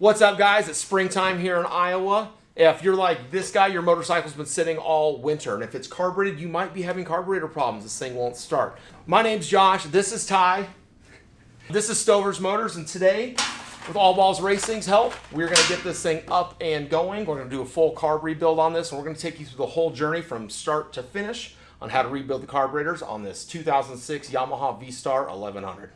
What's up, guys? It's springtime here in Iowa. If you're like this guy, your motorcycle's been sitting all winter, and if it's carbureted, you might be having carburetor problems. This thing won't start. My name's Josh. This is Ty. This is Stover's Motors, and today, with All Balls Racing's help, we're going to get this thing up and going. We're going to do a full carb rebuild on this, and we're going to take you through the whole journey from start to finish on how to rebuild the carburetors on this 2006 Yamaha V Star 1100.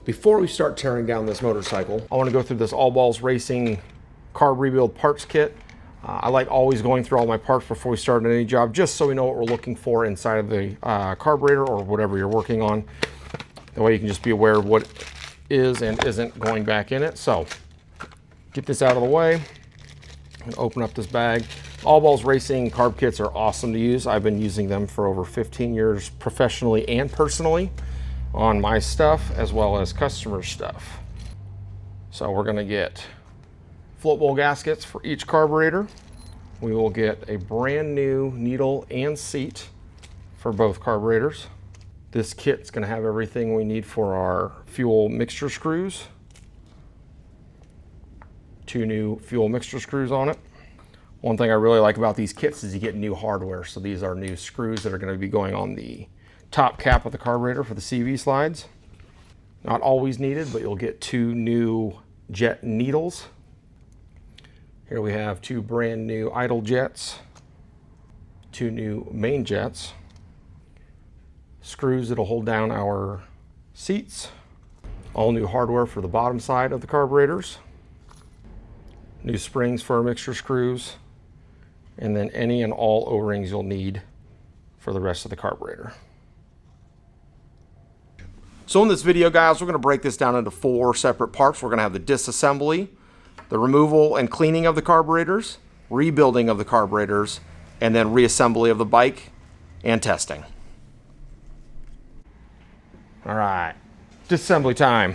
Before we start tearing down this motorcycle, I want to go through this All Balls Racing Carb Rebuild parts kit. I like always going through all my parts before we start any job, just so we know what we're looking for inside of the carburetor or whatever you're working on. That way you can just be aware of what is and isn't going back in it. So get this out of the way and open up this bag. All Balls Racing carb kits are awesome to use. I've been using them for over 15 years professionally and personally on my stuff as well as customer stuff. So we're going to get float bowl gaskets for each carburetor. We will get a brand new needle and seat for both carburetors. This kit's going to have everything we need for our fuel mixture screws. 2 new fuel mixture screws on it. One thing I really like about these kits is you get new hardware. So these are new screws that are going to be going on the top cap of the carburetor for the CV slides. Not always needed, but you'll get 2 new jet needles. Here we have 2 brand new idle jets, 2 new main jets, screws that'll hold down our seats, all new hardware for the bottom side of the carburetors, new springs for our mixture screws, and then any and all O-rings you'll need for the rest of the carburetor. So in this video, guys, we're going to break this down into 4 separate parts. We're going to have the disassembly, the removal and cleaning of the carburetors, rebuilding of the carburetors, and then reassembly of the bike and testing. All right, disassembly time.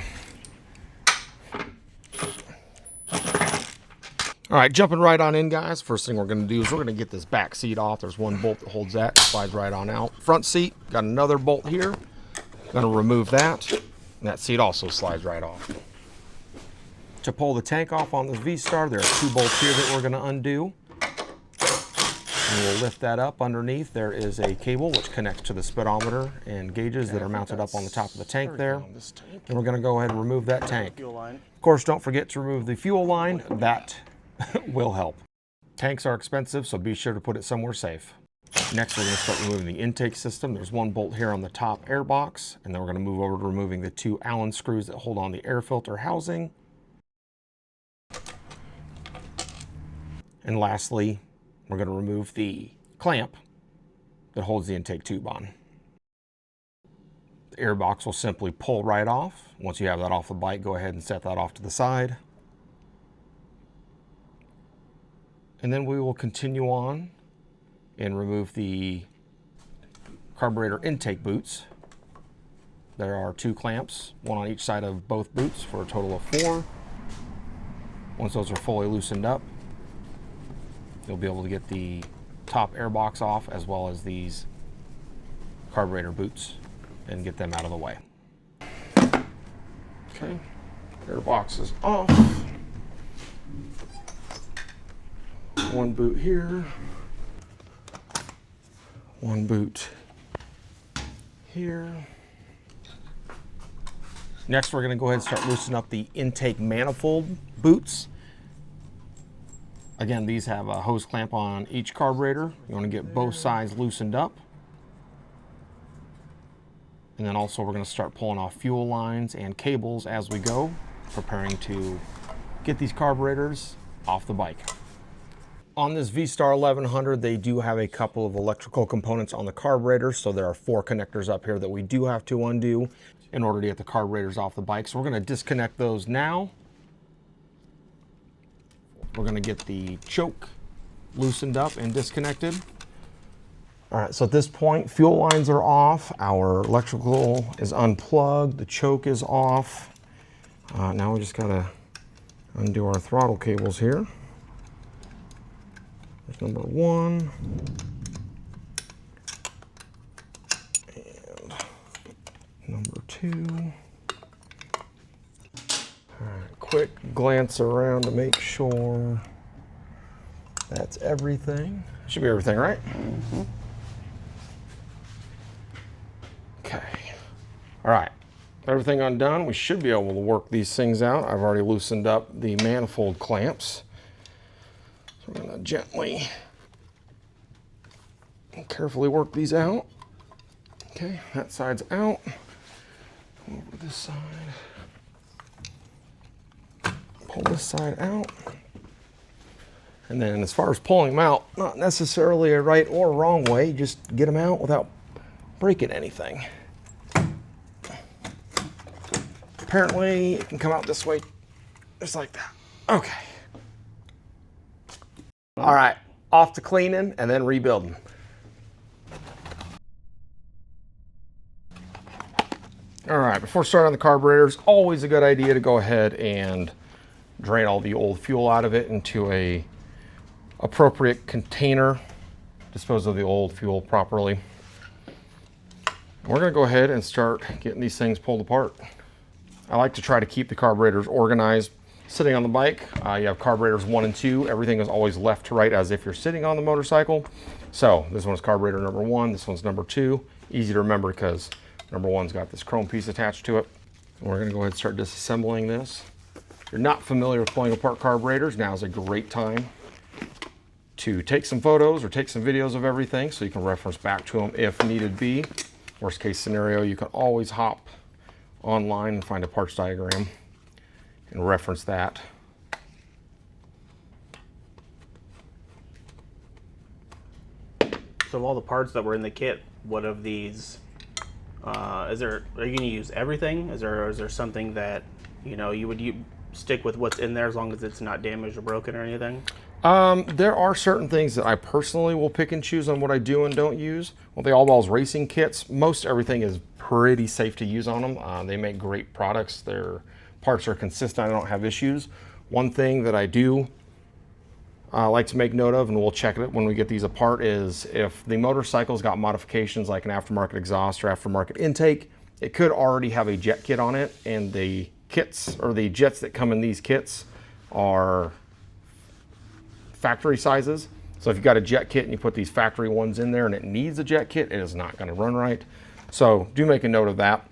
All right, jumping right on in, guys. First thing we're going to do is we're going to get this back seat off. There's one bolt that holds that, slides right on out. Front seat, got another bolt here. Going to remove that, and that seat also slides right off. To pull the tank off on this V Star, there are 2 bolts here that we're going to undo. And we'll lift that up underneath. There is a cable which connects to the speedometer and gauges that are mounted up on the top of the tank there. And we're going to go ahead and remove that tank. Of course, don't forget to remove the fuel line. That will help. Tanks are expensive, so be sure to put it somewhere safe. Next, we're going to start removing the intake system. There's 1 bolt here on the top air box, and then we're going to move over to removing the 2 Allen screws that hold on the air filter housing. And lastly, we're going to remove the clamp that holds the intake tube on. The air box will simply pull right off. Once you have that off the bike, go ahead and set that off to the side. And then we will continue on and remove the carburetor intake boots. There are 2 clamps, 1 on each side of both boots for a total of 4. Once those are fully loosened up, you'll be able to get the top air box off as well as these carburetor boots and get them out of the way. Okay, air box is off. 1 boot here. 1 boot here. Next, we're going to go ahead and start loosening up the intake manifold boots. Again, these have a hose clamp on each carburetor. You want to get both sides loosened up. And then also we're going to start pulling off fuel lines and cables as we go, preparing to get these carburetors off the bike. On this V Star 1100, they do have a couple of electrical components on the carburetor, so there are 4 connectors up here that we do have to undo in order to get the carburetors off the bike. So we're going to disconnect those now. We're going to get the choke loosened up and disconnected. All right, so at this point, fuel lines are off, our electrical is unplugged, the choke is off. Now we just got to undo our throttle cables here. There's number 1. 2. All right, quick glance around to make sure that's everything. Should be everything, right? Mm-hmm. Okay. All right. Everything undone, we should be able to work these things out. I've already loosened up the manifold clamps. So I'm going to gently and carefully work these out. Okay, that side's out. Over this side. Pull this side out. And then as far as pulling them out, not necessarily a right or wrong way, just get them out without breaking anything. Apparently it can come out this way, just like that. Okay. All right, off to cleaning and then rebuilding. All right, before starting on the carburetors, always a good idea to go ahead and drain all the old fuel out of it into a appropriate container. Dispose of the old fuel properly. We're gonna go ahead and start getting these things pulled apart. I like to try to keep the carburetors organized. Sitting on the bike, you have carburetors 1 and 2. Everything is always left to right as if you're sitting on the motorcycle. So this one's carburetor number 1, this one's number 2. Easy to remember because number 1's got this chrome piece attached to it. And we're gonna go ahead and start disassembling this. If you're not familiar with pulling apart carburetors, now is a great time to take some photos or take some videos of everything so you can reference back to them if needed be. Worst case scenario, you can always hop online and find a parts diagram and reference that. So of all the parts that were in the kit, what of these are you going to use everything? Is there something that you would stick with what's in there as long as it's not damaged or broken or anything? There are certain things that I personally will pick and choose on what I do and don't use. Well, the All Balls racing kits, most everything is pretty safe to use on them. They make great products. Their parts are consistent. I don't have issues. One thing that I do like to make note of, and we'll check it when we get these apart, is if the motorcycle's got modifications like an aftermarket exhaust or aftermarket intake, it could already have a jet kit on it, and the kits or the jets that come in these kits are factory sizes. So if you've got a jet kit and you put these factory ones in there and it needs a jet kit, it is not going to run right. So do make a note of that.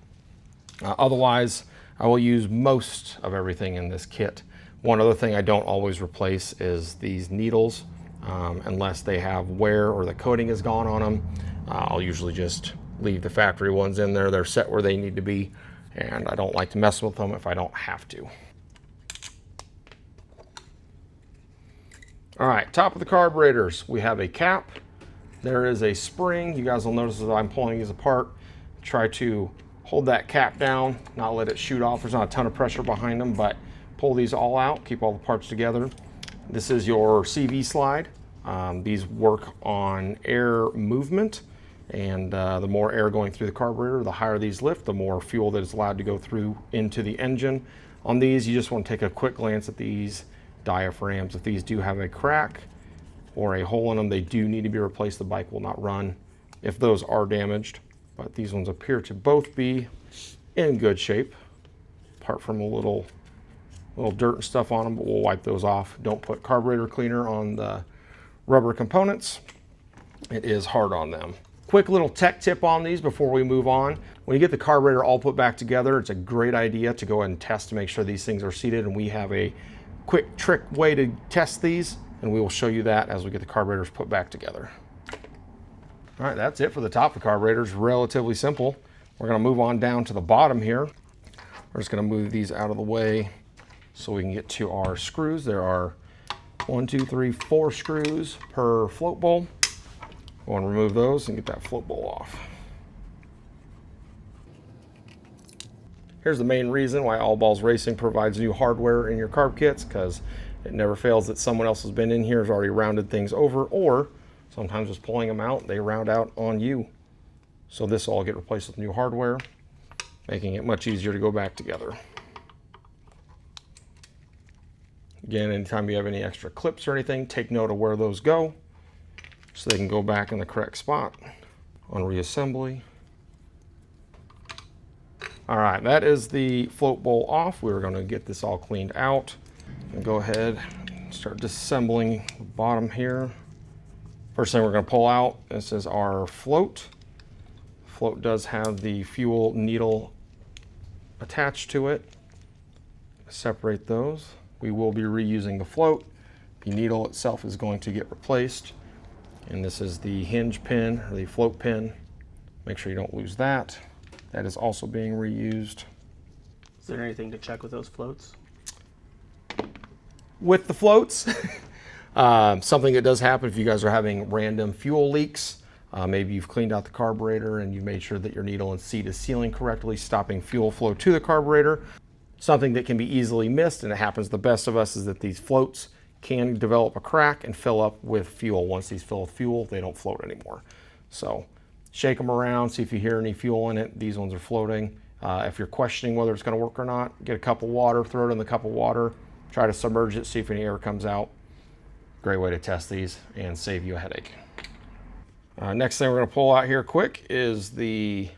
Otherwise, I will use most of everything in this kit. One other thing I don't always replace is these needles, unless they have wear or the coating is gone on them. I'll usually just leave the factory ones in there. They're set where they need to be, and I don't like to mess with them if I don't have to. All right, top of the carburetors, we have a cap. There is a spring. You guys will notice as I'm pulling these apart, try to hold that cap down, not let it shoot off. There's not a ton of pressure behind them, but pull these all out, keep all the parts together. This is your CV slide. These work on air movement, and the more air going through the carburetor, the higher these lift, the more fuel that is allowed to go through into the engine. On these, you just want to take a quick glance at these diaphragms. If these do have a crack or a hole in them, they do need to be replaced. The bike will not run if those are damaged, but these ones appear to both be in good shape, apart from a little dirt and stuff on them, but we'll wipe those off. Don't put carburetor cleaner on the rubber components. It is hard on them. Quick little tech tip on these before we move on. When you get the carburetor all put back together, it's a great idea to go ahead and test to make sure these things are seated, and we have a quick trick way to test these, and we will show you that as we get the carburetors put back together. All right, that's it for the top of the carburetors. Relatively simple. We're going to move on down to the bottom here. We're just going to move these out of the way so we can get to our screws. There are 1, 2, 3, 4 screws per float bowl. Go and remove those and get that float bowl off. Here's the main reason why All Balls Racing provides new hardware in your carb kits, because it never fails that someone else has been in here, has already rounded things over, or sometimes just pulling them out, they round out on you. So this will all get replaced with new hardware, making it much easier to go back together. Again, anytime you have any extra clips or anything, take note of where those go so they can go back in the correct spot on reassembly. All right, that is the float bowl off. We're going to get this all cleaned out and go ahead and start disassembling the bottom here. First thing we're going to pull out, this is our float. Float does have the fuel needle attached to it. Separate those. We will be reusing the float. The needle itself is going to get replaced. And this is the hinge pin, or the float pin. Make sure you don't lose that. That is also being reused. Is there anything to check with those floats? With the floats, something that does happen if you guys are having random fuel leaks. Maybe you've cleaned out the carburetor and you've made sure that your needle and seat is sealing correctly, stopping fuel flow to the carburetor. Something that can be easily missed, and it happens to the best of us, is that these floats can develop a crack and fill up with fuel. Once these fill with fuel, they don't float anymore. So shake them around, see if you hear any fuel in it. These ones are floating. If you're questioning whether it's going to work or not, get a cup of water, throw it in the cup of water, try to submerge it, see if any air comes out. Great way to test these and save you a headache. Next thing we're going to pull out here quick is the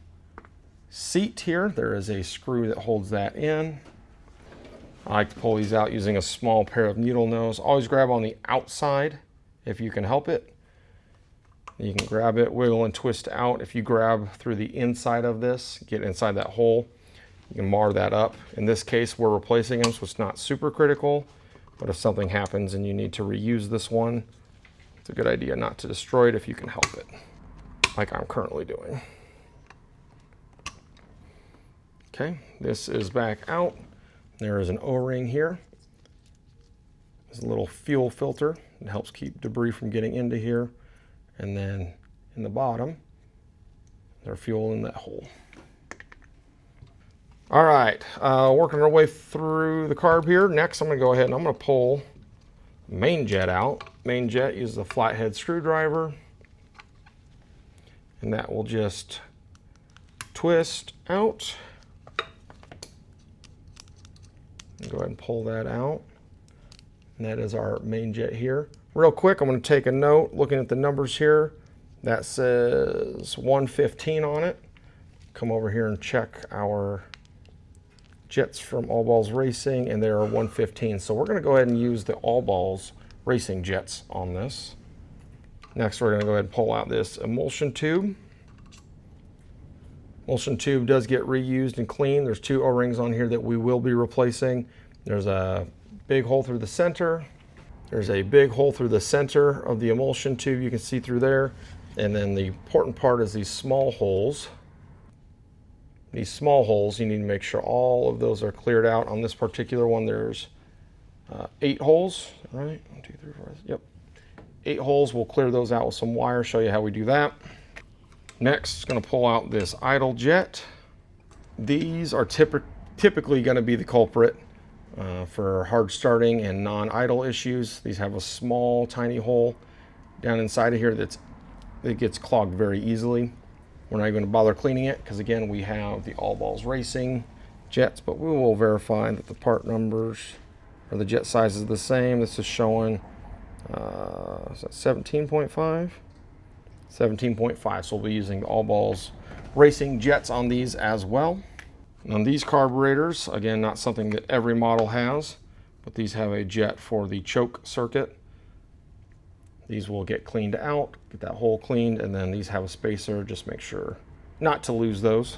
seat here. There is a screw that holds that in. I like to pull these out using a small pair of needle nose. Always grab on the outside if you can help it. You can grab it, wiggle and twist out. If you grab through the inside of this, get inside that hole, you can mar that up. In this case, we're replacing them, so it's not super critical. But if something happens and you need to reuse this one, it's a good idea not to destroy it if you can help it, like I'm currently doing. Okay, this is back out. There is an O-ring here. There's a little fuel filter. It helps keep debris from getting into here. And then in the bottom, there's fuel in that hole. All right, working our way through the carb here. Next, I'm gonna go ahead and I'm gonna pull main jet out. Main jet uses a flathead screwdriver, and that will just twist out. Go ahead and pull that out. And that is our main jet here. Real quick, I'm going to take a note. Looking at the numbers here, that says 115 on it. Come over here and check our jets from All Balls Racing, and they are 115. So we're going to go ahead and use the All Balls Racing jets on this. Next, we're going to go ahead and pull out this emulsion tube. Emulsion tube does get reused and cleaned. There's two O-rings on here that we will be replacing. There's a big hole through the center. There's a big hole through the center of the emulsion tube. You can see through there. And then the important part is these small holes. These small holes, you need to make sure all of those are cleared out. On this particular one, there's 8 holes, right? 1, 2, 3, 4, yep. 8 holes. We'll clear those out with some wire, show you how we do that. Next, going to pull out this idle jet. These are typically going to be the culprit for hard starting and non-idle issues. These have a small, tiny hole down inside of here that gets clogged very easily. We're not even going to bother cleaning it because, again, we have the All Balls Racing jets, but we will verify that the part numbers or the jet size is the same. This is showing 17.5. 17.5, so we'll be using the All Balls Racing jets on these as well. And on these carburetors, again, not something that every model has, but these have a jet for the choke circuit. These will get cleaned out, get that hole cleaned, and then these have a spacer. Just make sure not to lose those.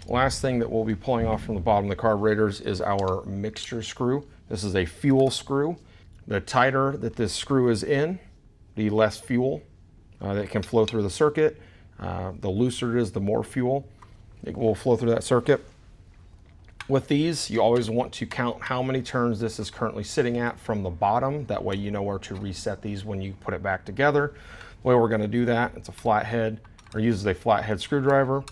Last thing that we'll be pulling off from the bottom of the carburetors is our mixture screw. This is a fuel screw. The tighter that this screw is in, the less fuel that can flow through the circuit. The looser it is, the more fuel it will flow through that circuit. With these, you always want to count how many turns this is currently sitting at from the bottom. That way you know where to reset these when you put it back together. The way we're going to do that, it's a flathead, or uses a flathead screwdriver.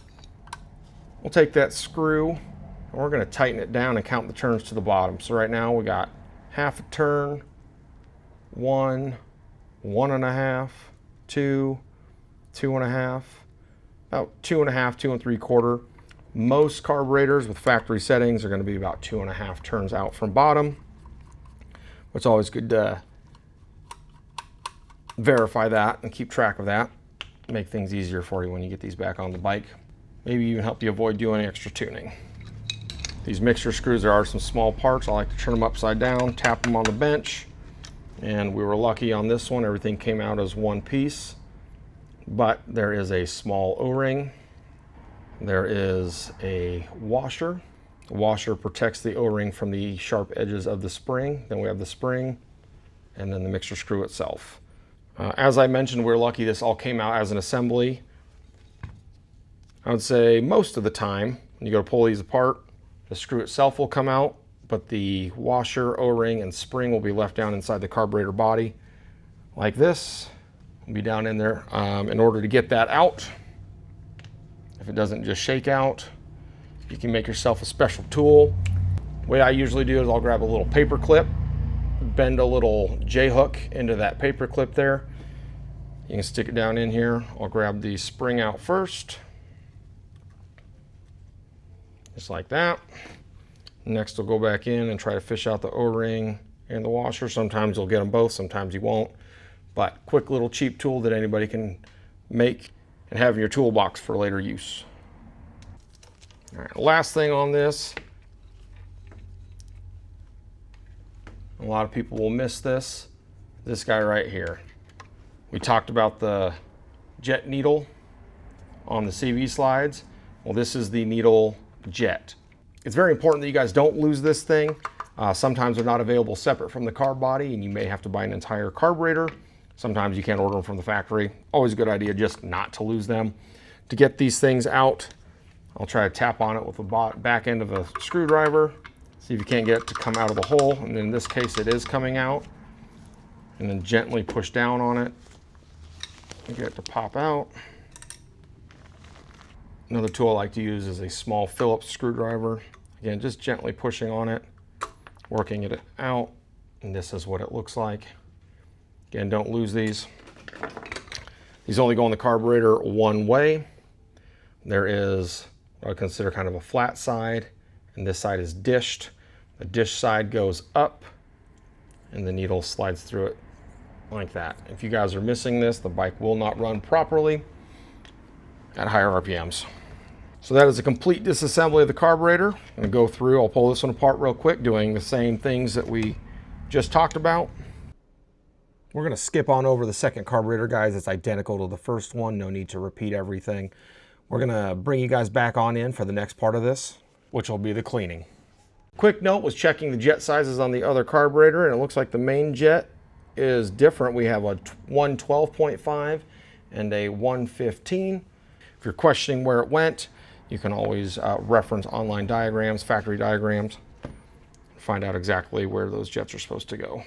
We'll take that screw and we're going to tighten it down and count the turns to the bottom. So right now we got half a turn, 1, 1.5, 2, 2.5, about 2.5, 2 3/4. Most carburetors with factory settings are going to be about 2.5 turns out from bottom. It's always good to verify that and keep track of that. Make things easier for you when you get these back on the bike. maybe even help you avoid doing extra tuning. These mixer screws, there are some small parts. I like to turn them upside down, tap them on the bench, and we were lucky on this one. Everything came out as one piece, but there is a small O-ring. There is a washer. The washer protects the O-ring from the sharp edges of the spring. Then we have the spring, and then the mixer screw itself. As I mentioned, we're lucky this all came out as an assembly. I would say most of the time, when you go to pull these apart, the screw itself will come out, but the washer, O-ring, and spring will be left down inside the carburetor body like this. Will be down in there. In order to get that out, if it doesn't just shake out, you can make yourself a special tool. The way I usually do is I'll grab a little paper clip, bend a little J-hook into that paper clip there. You can stick it down in here. I'll grab the spring out first, just like that. Next we'll go back in and try to fish out the O-ring and the washer. Sometimes you'll get them both, sometimes you won't. But quick little cheap tool that anybody can make and have in your toolbox for later use. All right, last thing on this, a lot of people will miss this guy right here. We talked about the jet needle on the CV slides. Well, this is the needle jet. It's very important that you guys don't lose this thing. Sometimes they're not available separate from the carb body, and you may have to buy an entire carburetor. Sometimes you can't order them from the factory. Always a good idea just not to lose them. To get these things out, I'll try to tap on it with the back end of a screwdriver. See if you can't get it to come out of the hole. And in this case, it is coming out. And then gently push down on it and get it to pop out. Another tool I like to use is a small Phillips screwdriver. Again, just gently pushing on it, working it out. And this is what it looks like. Again, don't lose these. These only go in the carburetor one way. There is what I consider kind of a flat side, and this side is dished. The dish side goes up, and the needle slides through it like that. If you guys are missing this, the bike will not run properly at higher RPMs. So that is a complete disassembly of the carburetor. I'm going to go through, I'll pull this one apart real quick, doing the same things that we just talked about. We're going to skip on over the second carburetor, guys. It's identical to the first one. No need to repeat everything. We're going to bring you guys back on in for the next part of this, which will be the cleaning. Quick note was checking the jet sizes on the other carburetor, and it looks like the main jet is different. We have a 112.5 and a 115. If you're questioning where it went, you can always reference online diagrams, factory diagrams, find out exactly where those jets are supposed to go.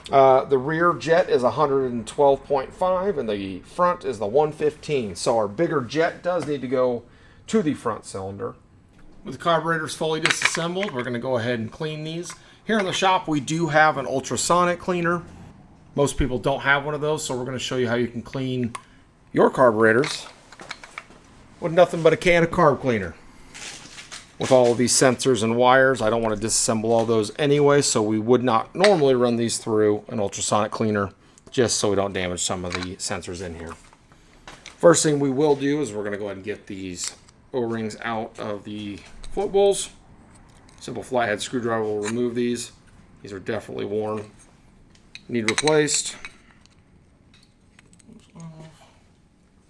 The rear jet is 112.5 and the front is the 115. So our bigger jet does need to go to the front cylinder. With the carburetors fully disassembled, we're going to go ahead and clean these. Here in the shop, we do have an ultrasonic cleaner. Most people don't have one of those, so we're going to show you how you can clean your carburetors with nothing but a can of carb cleaner. With all of these sensors and wires, I don't want to disassemble all those anyway, so we would not normally run these through an ultrasonic cleaner, just so we don't damage some of the sensors in here. First thing we will do is we're going to go ahead and get these O-rings out of the float bowls. Simple flathead screwdriver will remove these. These are definitely worn, need replaced.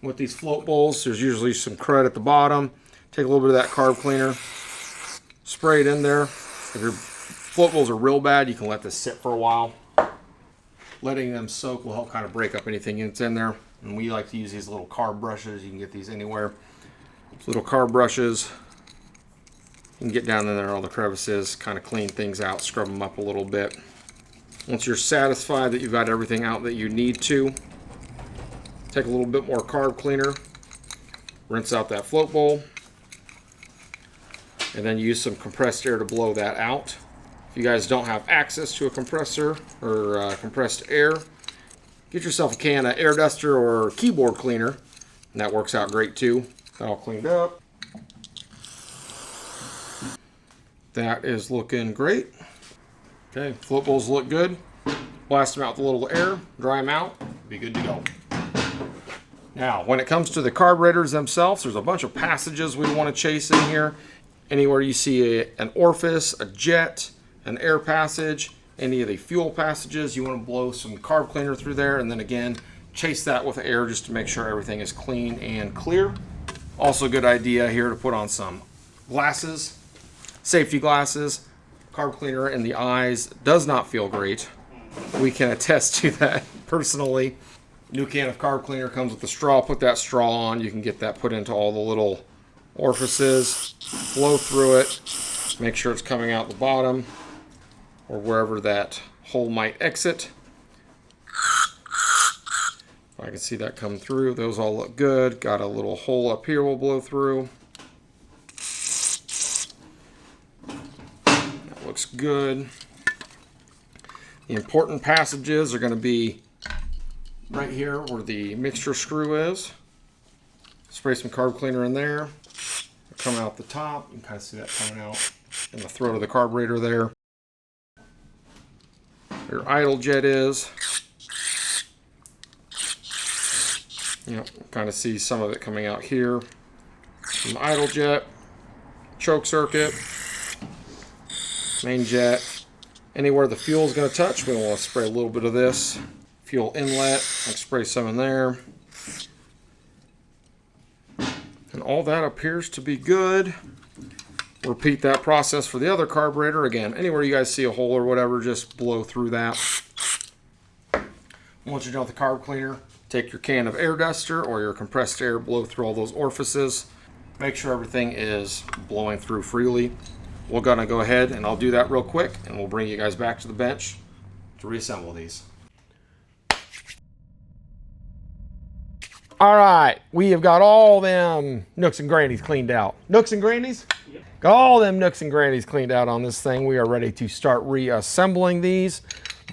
With these float bowls, there's usually some crud at the bottom. Take a little bit of that carb cleaner, spray it in there. If your float bowls are real bad, you can let this sit for a while. Letting them soak will help kind of break up anything that's in there. And we like to use these little carb brushes. You can get these anywhere. These little carb brushes. You can get down in there, all the crevices, kind of clean things out, scrub them up a little bit. Once you're satisfied that you've got everything out that you need to, take a little bit more carb cleaner, rinse out that float bowl, and then use some compressed air to blow that out. If you guys don't have access to a compressor or compressed air, get yourself a can of air duster or keyboard cleaner, and that works out great too. That all cleaned up. That is looking great. Okay, float bowls look good. Blast them out with a little air, dry them out, be good to go. Now, when it comes to the carburetors themselves, there's a bunch of passages we want to chase in here. Anywhere you see an orifice, a jet, an air passage, any of the fuel passages, you want to blow some carb cleaner through there, and then again, chase that with air just to make sure everything is clean and clear. Also a good idea here to put on some glasses, safety glasses. Carb cleaner in the eyes does not feel great. We can attest to that personally. New can of carb cleaner comes with a straw. Put that straw on. You can get that put into all the little orifices, blow through it, make sure it's coming out the bottom or wherever that hole might exit. I can see that come through. Those all look good. Got a little hole up here we'll blow through. That looks good. The important passages are going to be right here where the mixture screw is. Spray some carb cleaner in there. Come out the top. You can kind of see that coming out in the throat of the carburetor there. Where your idle jet is. You know, kind of see some of it coming out here. Some idle jet, choke circuit, main jet. Anywhere the fuel is going to touch, we want to spray a little bit of this. Fuel inlet, like spray some in there. And all that appears to be good. Repeat that process for the other carburetor. Again, anywhere you guys see a hole or whatever, just blow through that. Once you're done with the carb cleaner, take your can of air duster or your compressed air, blow through all those orifices. Make sure everything is blowing through freely. We're gonna go ahead and I'll do that real quick and we'll bring you guys back to the bench to reassemble these. All right, we have got all them nooks and crannies cleaned out. Nooks and crannies? Yep. Got all them nooks and crannies cleaned out on this thing. We are ready to start reassembling these.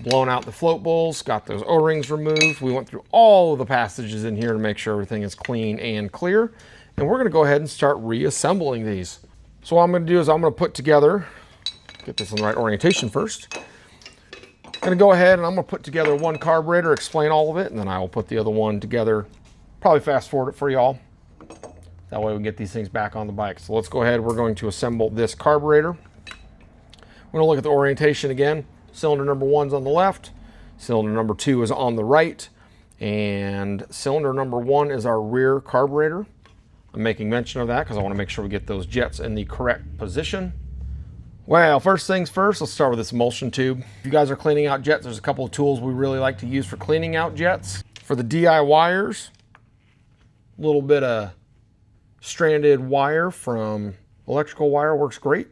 Blown out the float bowls, got those O-rings removed. We went through all of the passages in here to make sure everything is clean and clear. And we're gonna go ahead and start reassembling these. So what I'm gonna do is I'm gonna put together, get this in the right orientation first. I'm gonna go ahead and I'm gonna put together one carburetor, explain all of it, and then I will put the other one together. Probably fast forward it for y'all. That way we can get these things back on the bike. So let's go ahead, we're going to assemble this carburetor. We're gonna look at the orientation again. Cylinder number 1's on the left, cylinder number 2 is on the right, and cylinder number 1 is our rear carburetor. I'm making mention of that because I want to make sure we get those jets in the correct position. Well, first things first, let's start with this emulsion tube. If you guys are cleaning out jets, there's a couple of tools we really like to use for cleaning out jets. For the DIYers, a little bit of stranded wire from electrical wire works great.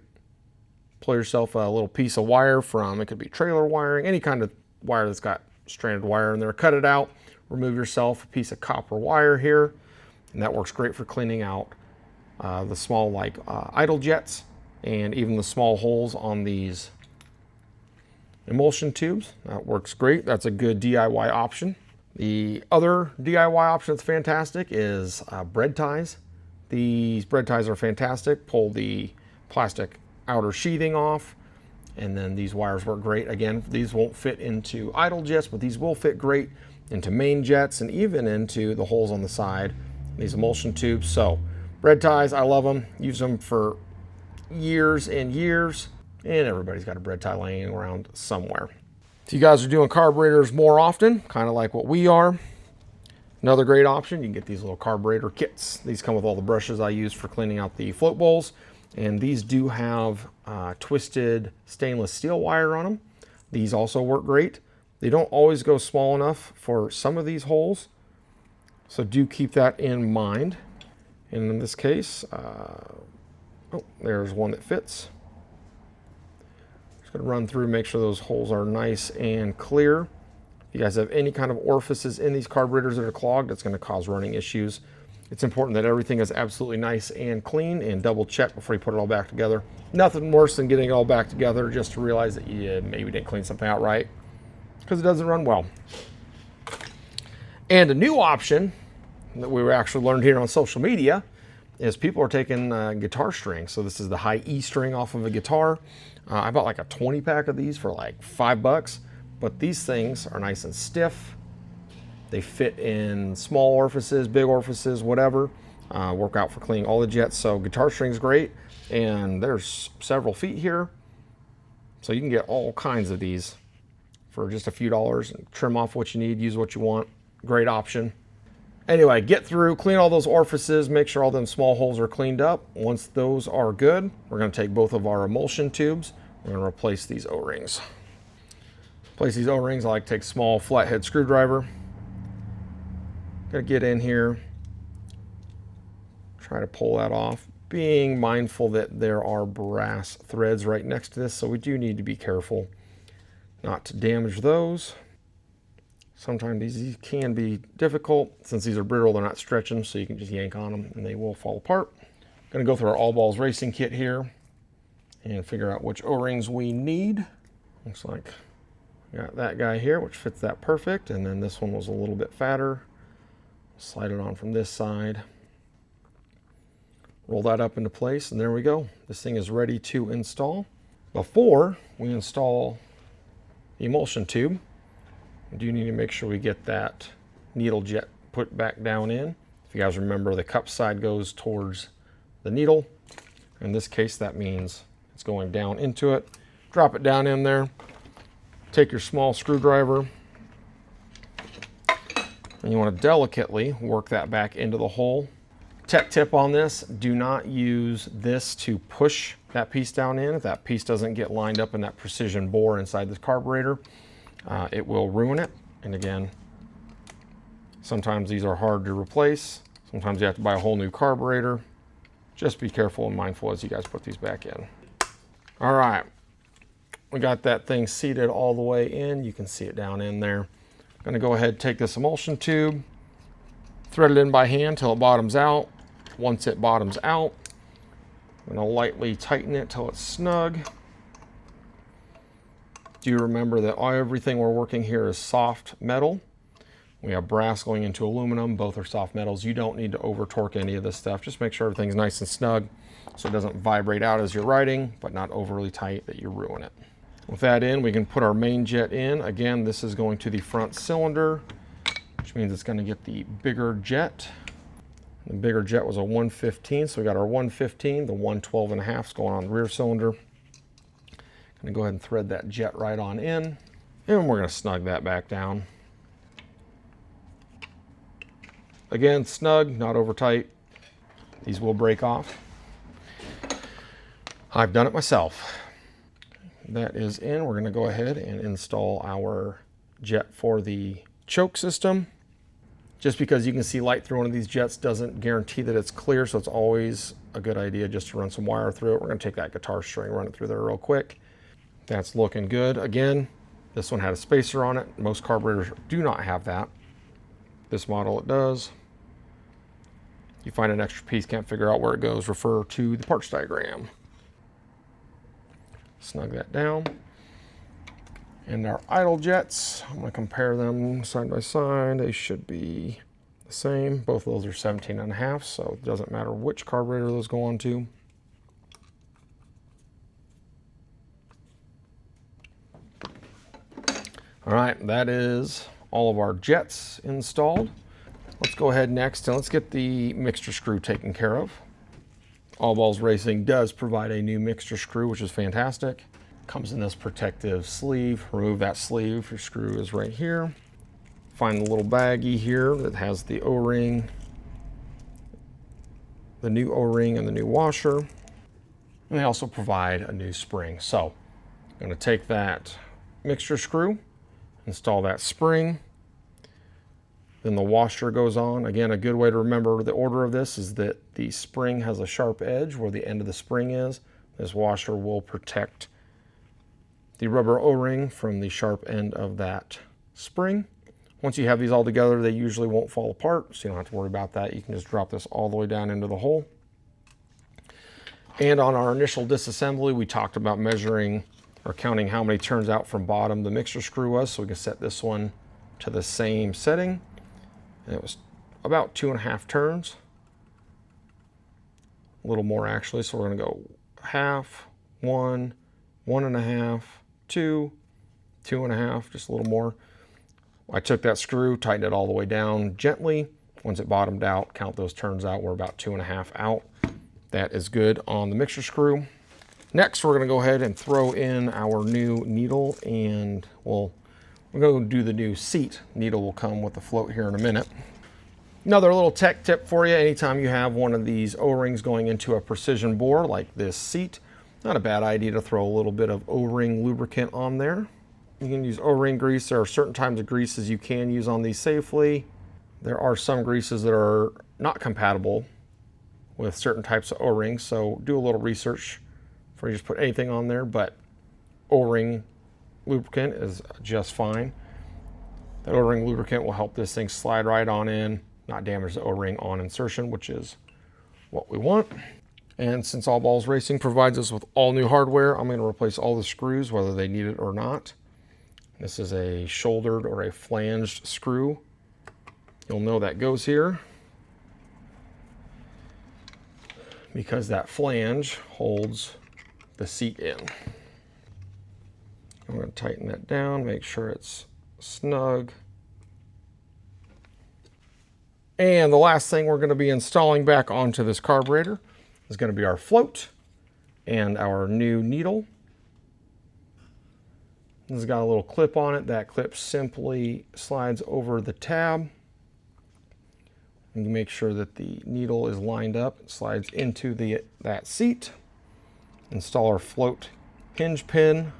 Pull yourself a little piece of wire from, it could be trailer wiring, any kind of wire that's got stranded wire in there. Cut it out, remove yourself a piece of copper wire here, and that works great for cleaning out the small idle jets and even the small holes on these emulsion tubes. That works great. That's a good DIY option. The other DIY option that's fantastic is bread ties. These bread ties are fantastic. Pull the plastic outer sheathing off, and then these wires work great. Again, these won't fit into idle jets, but these will fit great into main jets and even into the holes on the side, these emulsion tubes. So bread ties, I love them. Use them for years and years, and everybody's got a bread tie laying around somewhere. If you guys are doing carburetors more often, kind of like what we are, another great option, you can get these little carburetor kits. These come with all the brushes I use for cleaning out the float bowls. And these do have twisted stainless steel wire on them. These also work great. They don't always go small enough for some of these holes, so do keep that in mind. And in this case, oh, there's one that fits. Just gonna run through, make sure those holes are nice and clear. If you guys have any kind of orifices in these carburetors that are clogged, it's gonna cause running issues. It's important that everything is absolutely nice and clean, and double check before you put it all back together. Nothing worse than getting it all back together just to realize that you maybe didn't clean something out right, because it doesn't run well. And a new option that we actually learned here on social media is people are taking guitar strings. So this is the high E string off of a guitar. I bought like a 20 pack of these for like $5, but these things are nice and stiff. They fit in small orifices, big orifices, whatever. Work out for cleaning all the jets. So guitar string's great, and there's several feet here. So you can get all kinds of these for just a few dollars and trim off what you need, use what you want. Great option. Anyway, get through, clean all those orifices, make sure all them small holes are cleaned up. Once those are good, we're going to take both of our emulsion tubes. We're going to replace these O-rings. Replace these O-rings, I like to take small flathead screwdriver. Going to get in here, try to pull that off, being mindful that there are brass threads right next to this, so we do need to be careful not to damage those. Sometimes these can be difficult. Since these are brittle, they're not stretching, so you can just yank on them and they will fall apart. Gonna go through our all balls racing kit here and figure out which O-rings we need. Looks like we got that guy here, which fits that perfect, and then this one was a little bit fatter. Slide it on from this side. Roll that up into place, and there we go. This thing is ready to install. Before we install the emulsion tube, we do need to make sure we get that needle jet put back down in. If you guys remember, the cup side goes towards the needle. In this case, that means it's going down into it. Drop it down in there. Take your small screwdriver, and you want to delicately work that back into the hole. Tech tip on this, do not use this to push that piece down in. If that piece doesn't get lined up in that precision bore inside this carburetor, it will ruin it. And again, sometimes these are hard to replace. Sometimes you have to buy a whole new carburetor. Just be careful and mindful as you guys put these back in. All right, we got that thing seated all the way in. You can see it down in there. I'm gonna go ahead and take this emulsion tube, thread it in by hand till it bottoms out. Once it bottoms out, I'm gonna lightly tighten it till it's snug. Do remember that everything we're working here is soft metal. We have brass going into aluminum. Both are soft metals. You don't need to over torque any of this stuff. Just make sure everything's nice and snug so it doesn't vibrate out as you're riding, but not overly tight that you ruin it. With that in, we can put our main jet in. Again, this is going to the front cylinder, which means it's going to get the bigger jet. The bigger jet was a 115, so we got our 115. The 112.5 is going on the rear cylinder. Gonna go ahead and thread that jet right on in, and we're gonna snug that back down. Again, snug, not over tight. These will break off. I've done it myself. That is in. We're gonna go ahead and install our jet for the choke system. Just because you can see light through one of these jets doesn't guarantee that it's clear, so it's always a good idea just to run some wire through it. We're gonna take that guitar string, run it through there real quick. That's looking good. Again, this one had a spacer on it. Most carburetors do not have that. This model it does. You find an extra piece, can't figure out where it goes, refer to the parts diagram. Snug that down. And our idle jets, I'm gonna compare them side by side. They should be the same. Both of those are 17.5, so it doesn't matter which carburetor those go on to. All right, that is all of our jets installed. Let's go ahead next and let's get the mixture screw taken care of. All Balls Racing does provide a new mixture screw, which is fantastic. Comes in this protective sleeve. Remove that sleeve, your screw is right here. Find the little baggie here that has the O-ring, the new O-ring and the new washer. And they also provide a new spring. So I'm gonna take that mixture screw, install that spring, then the washer goes on. Again, a good way to remember the order of this is that the spring has a sharp edge where the end of the spring is. This washer will protect the rubber O-ring from the sharp end of that spring. Once you have these all together, they usually won't fall apart, so you don't have to worry about that. You can just drop this all the way down into the hole. And on our initial disassembly, we talked about measuring or counting how many turns out from bottom the mixture screw was, so we can set this one to the same setting. And it was about 2.5 turns. A little more actually, so we're gonna go half, 1, 1.5, 2, 2.5, just a little more. I took that screw, tightened it all the way down gently. Once it bottomed out, count those turns out. We're about 2.5 out. That is good on the mixer screw. Next, we're going to go ahead and throw in our new needle, and we're going to do the new seat. Needle will come with the float here in a minute. Another little tech tip for you, anytime you have one of these O-rings going into a precision bore like this seat, not a bad idea to throw a little bit of O-ring lubricant on there. You can use O-ring grease. There are certain types of greases you can use on these safely. There are some greases that are not compatible with certain types of O-rings, so do a little research before you just put anything on there, but O-ring lubricant is just fine. That O-ring lubricant will help this thing slide right on in, not damage the O-ring on insertion, which is what we want. And since All Balls Racing provides us with all new hardware, I'm going to replace all the screws, whether they need it or not. This is a shouldered or a flanged screw. You'll know that goes here because that flange holds the seat in. I'm going to tighten that down, make sure it's snug. And the last thing we're going to be installing back onto this carburetor is going to be our float and our new needle. This has got a little clip on it. That clip simply slides over the tab. And you make sure that the needle is lined up. It slides into that seat. Install our float hinge pin.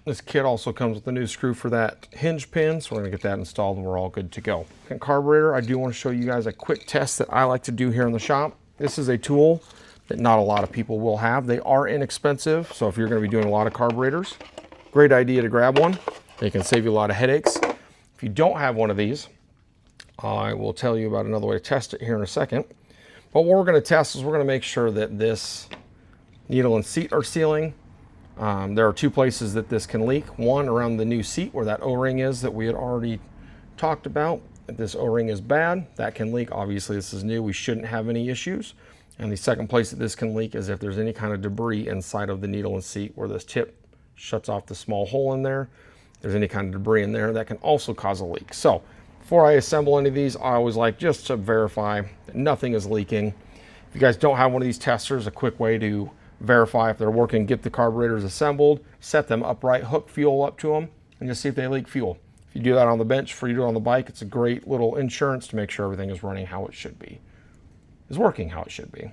This kit also comes with a new screw for that hinge pin, so we're going to get that installed and we're all good to go. And carburetor, I do want to show you guys a quick test that I like to do here in the shop. This is a tool that not a lot of people will have. They are inexpensive, so if you're going to be doing a lot of carburetors, great idea to grab one. They can save you a lot of headaches. If you don't have one of these, I will tell you about another way to test it here in a second. But what we're going to test is we're going to make sure that this needle and seat are sealing. There are two places that this can leak. One around the new seat where that O-ring is that we had already talked about. If this O-ring is bad, that can leak. Obviously this is new, we shouldn't have any issues. And the second place that this can leak is if there's any kind of debris inside of the needle and seat where this tip shuts off the small hole in there. If there's any kind of debris in there, that can also cause a leak. So before I assemble any of these, I always like just to verify that nothing is leaking. If you guys don't have one of these testers, a quick way to verify if they're working, get the carburetors assembled, set them upright, hook fuel up to them, and just see if they leak fuel. If you do that on the bench before you do it on the bike, it's a great little insurance to make sure everything is running how it should be, is working how it should be.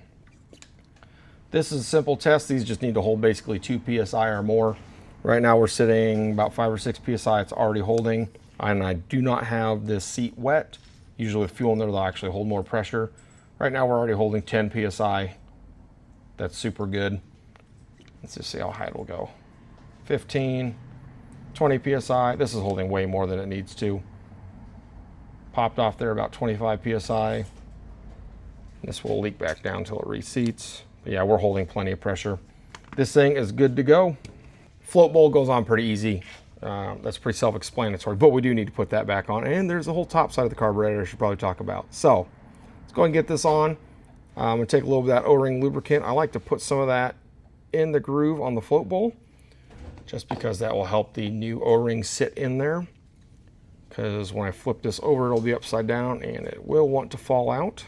This is a simple test. These just need to hold basically 2 psi or more. Right now we're sitting about 5 or 6 psi. It's already holding, and I do not have this seat wet. Usually with fuel in there, they'll actually hold more pressure. Right now we're already holding 10 psi. That's super good. Let's just see how high it'll go. 15, 20 psi. This is holding way more than it needs to. Popped off there about 25 psi. This will leak back down until it reseats. But yeah, we're holding plenty of pressure. This thing is good to go. Float bowl goes on pretty easy. That's pretty self-explanatory, but we do need to put that back on. And there's the whole top side of the carburetor I should probably talk about. So let's go ahead and get this on. I'm going to take a little bit of that O-ring lubricant. I like to put some of that in the groove on the float bowl just because that will help the new O-ring sit in there. Because when I flip this over, it'll be upside down and it will want to fall out.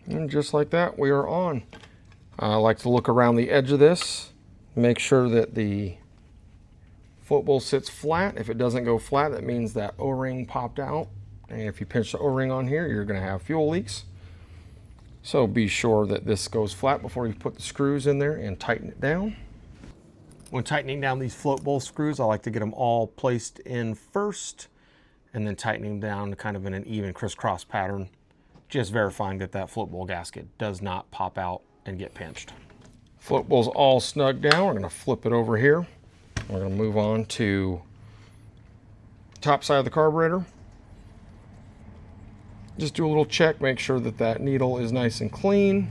And just like that, we are on. I like to look around the edge of this, make sure that the float bowl sits flat. If it doesn't go flat, that means that O-ring popped out. And if you pinch the O-ring on here, you're going to have fuel leaks. So be sure that this goes flat before you put the screws in there and tighten it down. When tightening down these float bowl screws, I like to get them all placed in first and then tightening down kind of in an even crisscross pattern, just verifying that that float bowl gasket does not pop out and get pinched. Float bowl's all snug down. We're going to flip it over here. We're going to move on to top side of the carburetor. Just do a little check, make sure that that needle is nice and clean.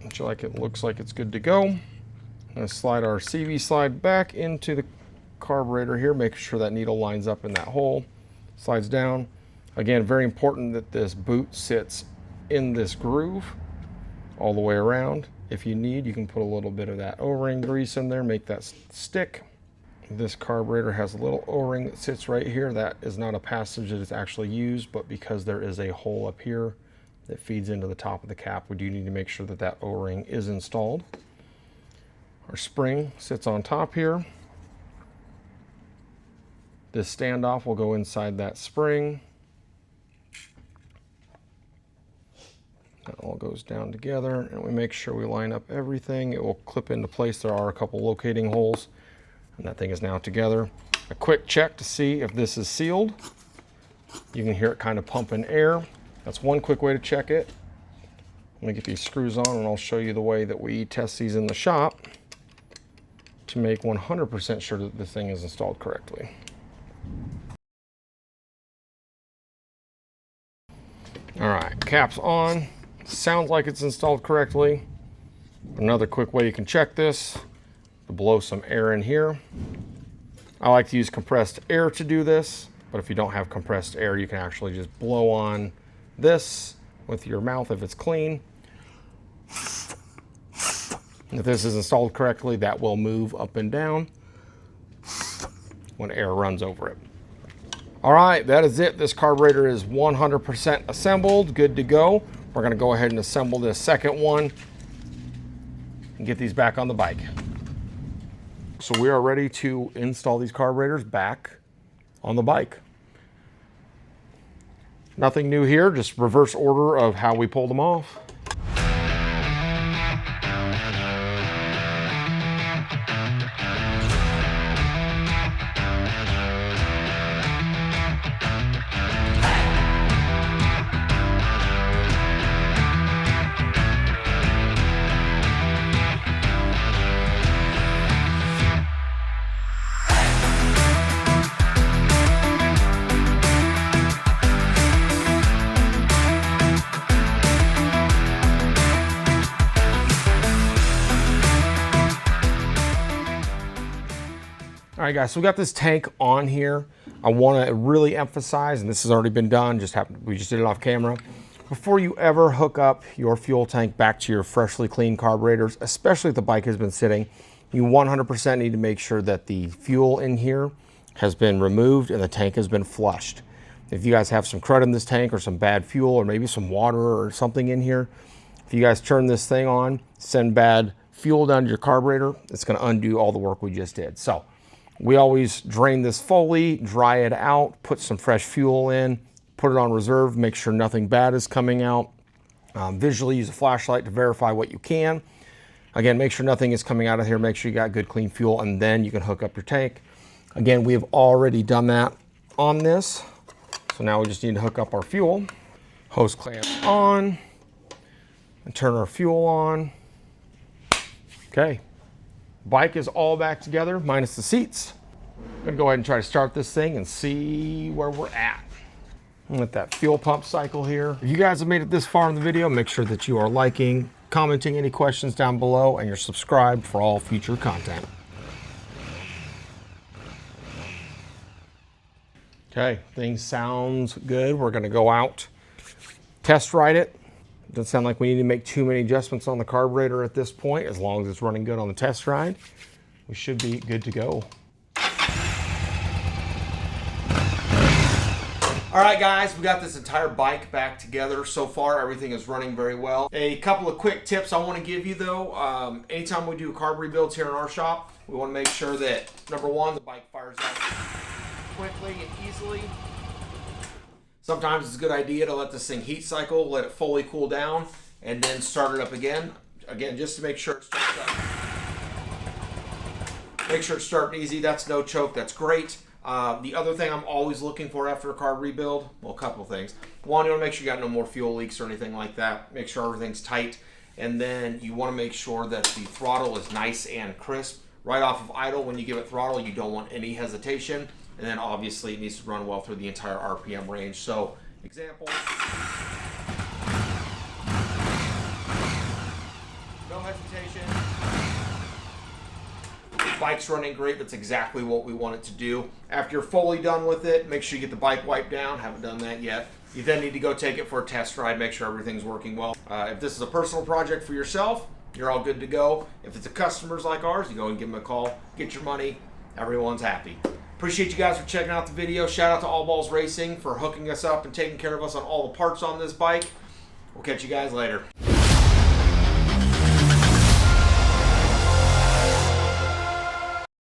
It looks like it's good to go. I'm going to slide our CV slide back into the carburetor here, make sure that needle lines up in that hole. Slides down. Again, very important that this boot sits in this groove all the way around. If you need, you can put a little bit of that O-ring grease in there, make that stick. This carburetor has a little O-ring that sits right here. That is not a passage that is actually used, but because there is a hole up here that feeds into the top of the cap, we do need to make sure that that O-ring is installed. Our spring sits on top here. This standoff will go inside that spring. That all goes down together, and we make sure we line up everything. It will clip into place. There are a couple locating holes, and that thing is now together. A quick check to see if this is sealed. You can hear it kind of pumping air. That's one quick way to check it. Let me get these screws on, and I'll show you the way that we test these in the shop to make 100% sure that this thing is installed correctly. All right, cap's on. Sounds like it's installed correctly. Another quick way you can check this, to blow some air in here. I like to use compressed air to do this, but if you don't have compressed air, you can actually just blow on this with your mouth if it's clean. If this is installed correctly, that will move up and down when air runs over it. All right, that is it. This carburetor is 100% assembled, good to go. We're gonna go ahead and assemble this second one and get these back on the bike. So we are ready to install these carburetors back on the bike. Nothing new here, just reverse order of how we pulled them off. All right, guys, so we got this tank on here. I want to really emphasize, and this has already been done, we just did it off camera. Before you ever hook up your fuel tank back to your freshly cleaned carburetors, especially if the bike has been sitting, you 100% need to make sure that the fuel in here has been removed and the tank has been flushed. If you guys have some crud in this tank or some bad fuel or maybe some water or something in here, if you guys turn this thing on, send bad fuel down to your carburetor, it's going to undo all the work we just did. So we always drain this fully, dry it out, put some fresh fuel in, put it on reserve, make sure nothing bad is coming out. Visually use a flashlight to verify what you can. Again, make sure nothing is coming out of here. Make sure you got good clean fuel, and then you can hook up your tank. Again, we have already done that on this. So now we just need to hook up our fuel. Hose clamp on, and turn our fuel on. Okay. Bike is all back together, minus the seats. I'm gonna go ahead and try to start this thing and see where we're at. With that fuel pump cycle here. If you guys have made it this far in the video, make sure that you are liking, commenting any questions down below, and you're subscribed for all future content. Okay, things sounds good. We're gonna go out, test ride it. Doesn't sound like we need to make too many adjustments on the carburetor at this point. As long as it's running good on the test ride, we should be good to go. All right, guys, we got this entire bike back together. So far, everything is running very well. A couple of quick tips I want to give you, though. Anytime we do carb rebuilds here in our shop, we want to make sure that, number one, the bike fires up quickly and easily. Sometimes it's a good idea to let this thing heat cycle, let it fully cool down, and then start it up again. Again, just to make sure it starts up. Make sure it's starting easy. That's no choke. That's great. The other thing I'm always looking for after a carb rebuild, well, a couple of things. One, you want to make sure you got no more fuel leaks or anything like that. Make sure everything's tight. And then you want to make sure that the throttle is nice and crisp. Right off of idle, when you give it throttle, you don't want any hesitation. And then obviously it needs to run well through the entire RPM range. So, example. No hesitation. bike's running great. That's exactly what we want it to do. After you're fully done with it, make sure you get the bike wiped down. Haven't done that yet. You then need to go take it for a test ride, make sure everything's working well. If this is a personal project for yourself, you're all good to go. If it's a customer's like ours, you go and give them a call, get your money, everyone's happy. Appreciate you guys for checking out the video. Shout out to All Balls Racing for hooking us up and taking care of us on all the parts on this bike. We'll catch you guys later.